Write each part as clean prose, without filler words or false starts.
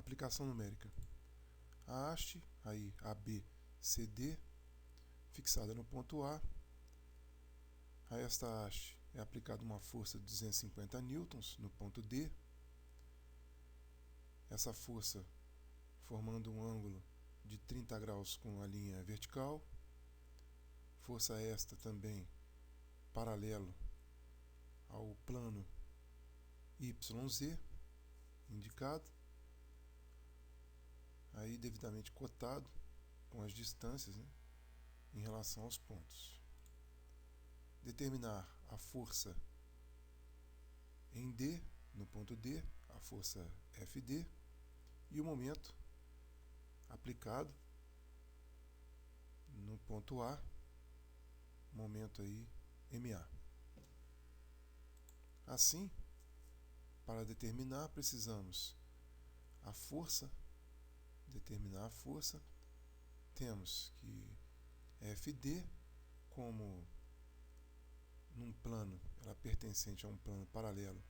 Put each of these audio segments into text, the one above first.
Aplicação numérica. A haste, aí ABCD, fixada no ponto A. A esta haste é aplicada uma força de 250 newtons no ponto D. Essa força formando um ângulo de 30 graus com a linha vertical. Força esta também paralelo ao plano YZ, indicado, aí devidamente cotado com as distâncias, né, em relação aos pontos. Determinar a força em D, no ponto D, a força FD, e o momento aplicado no ponto A, momento aí MA. Assim, para determinar, precisamos determinar a força, temos que FD, como num plano, ela é pertencente a um plano paralelo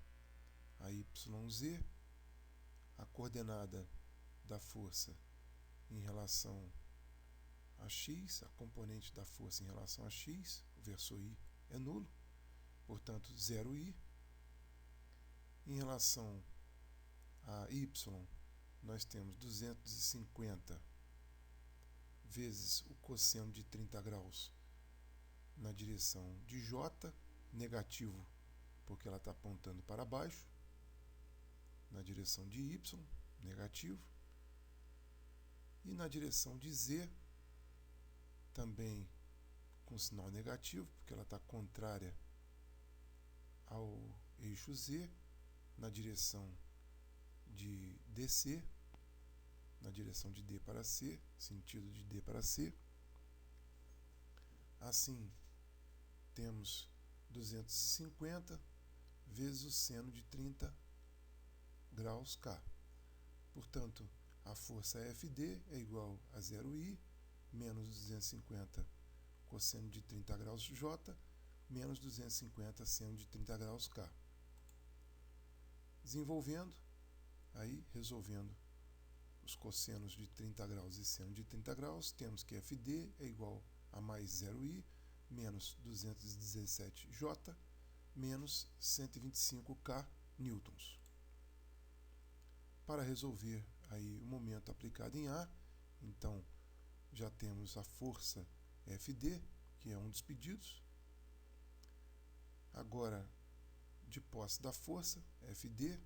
a YZ, a coordenada da força em relação a x, a componente da força em relação a x, o versor i é nulo, portanto 0i. Em relação a y, nós temos 250 vezes o cosseno de 30 graus na direção de j, negativo porque ela está apontando para baixo, na direção de y, negativo, e na direção de z, também com sinal negativo, porque ela está contrária ao eixo z, na direção de DC, na direção de D para C, sentido de D para C. Assim, temos 250 vezes o seno de 30 graus K. Portanto, a força FD é igual a 0I menos 250 cosseno de 30 graus J menos 250 seno de 30 graus K. Desenvolvendo, aí resolvendo os cossenos de 30 graus e seno de 30 graus, temos que FD é igual a mais 0I menos 217J menos 125K newtons. Para resolver aí o momento aplicado em A, então já temos a força FD, que é um dos pedidos. Agora, de posse da força FD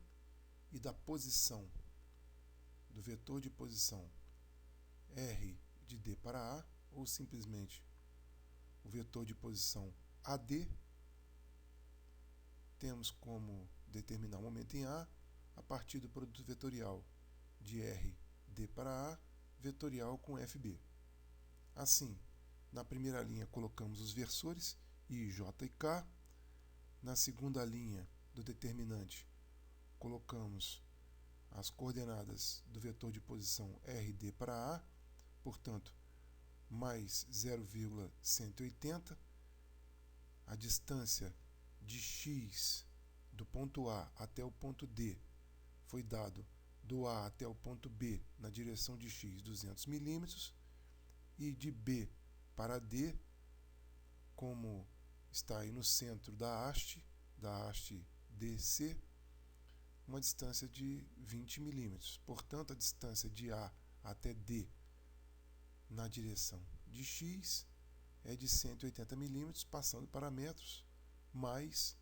e da posição, do vetor de posição R de D para A, ou simplesmente o vetor de posição AD, temos como determinar o momento em A partir do produto vetorial de R D para A, vetorial com FB. Assim, na primeira linha colocamos os versores I, J e K. Na segunda linha do determinante colocamos as coordenadas do vetor de posição RD para A, portanto, mais 0,180. A distância de x do ponto A até o ponto D foi dado do A até o ponto B na direção de x 200 milímetros, e de B para D, como está aí no centro da haste DC, uma distância de 20 milímetros. Portanto, a distância de A até D na direção de x é de 180 milímetros, passando para metros, mais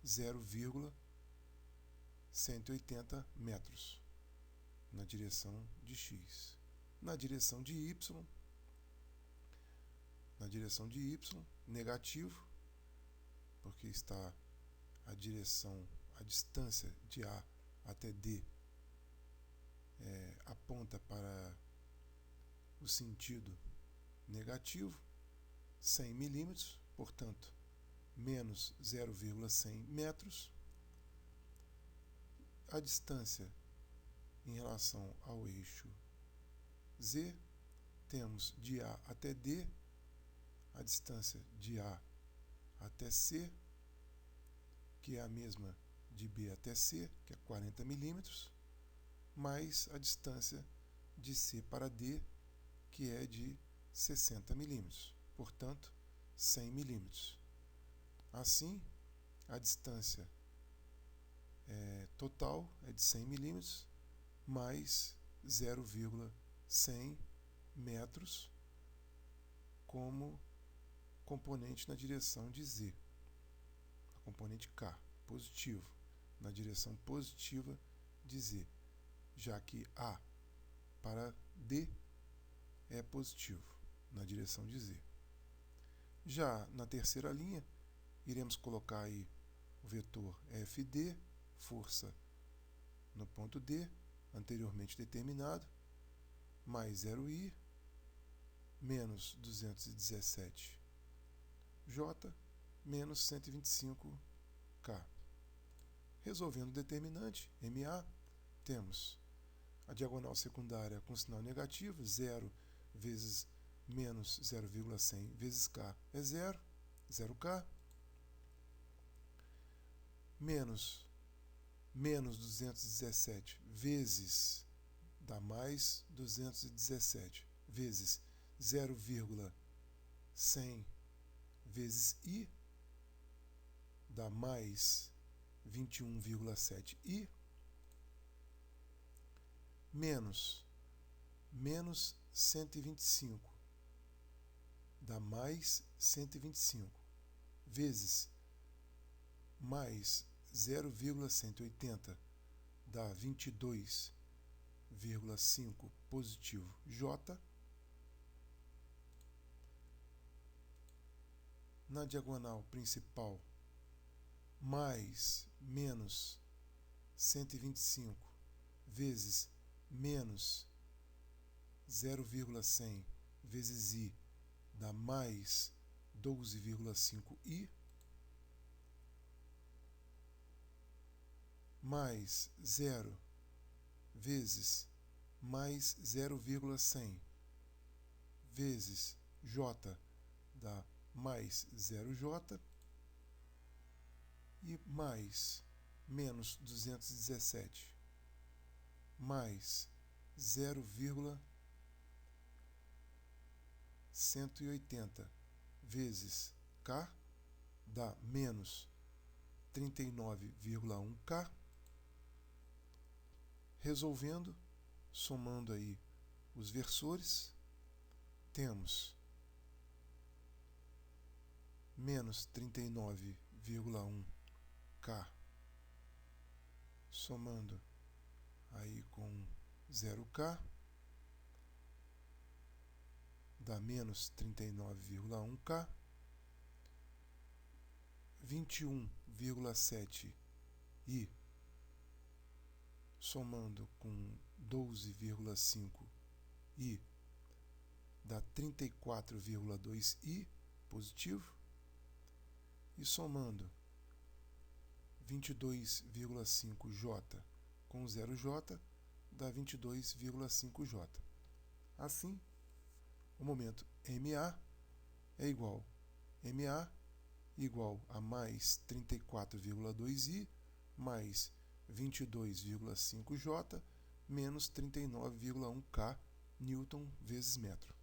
0,180 metros na direção de x. Na direção de y, negativo, porque está a distância de A até D aponta para o sentido negativo, 100 milímetros, portanto, menos 0,100 metros. A distância em relação ao eixo Z, temos de A até D, a distância de A até C, que é a mesma de B até C, que é 40 milímetros. mais a distância de C para D, que é de 60 milímetros, portanto, 100 milímetros. Assim, a distância total é de 100 milímetros mais 0,100 metros como componente na direção de Z, a componente K, positivo, na direção positiva de Z, já que A para D é positivo, na direção de Z. Já na terceira linha, iremos colocar aí o vetor FD, força no ponto D, anteriormente determinado, mais 0I, menos 217J, menos 125K. Resolvendo o determinante, MA, temos a diagonal secundária com sinal negativo, 0 vezes menos 0,100 vezes K é 0, 0K, menos 217 vezes, dá mais 217 vezes 0,100 vezes I, dá mais 21,7I, menos 125, dá mais 125, vezes mais 0,180, dá 22,5 positivo J. Na diagonal principal, mais menos 125 vezes menos 0,100 vezes I, dá mais 12,5I, mais 0 vezes mais 0,100 vezes J, dá mais 0J, e mais menos 217 mais 0,180 vezes K, dá menos 39,1K. Resolvendo, somando aí os versores, temos menos 39,1K somando aí com 0K, dá menos 39,1K, 21,7I somando com 12,5I, dá 34,2I positivo, e somando 22,5J com 0J, dá 22,5J. Assim, o momento MA é igual a mais 34,2I mais 22,5J menos 39,1K Newton vezes metro.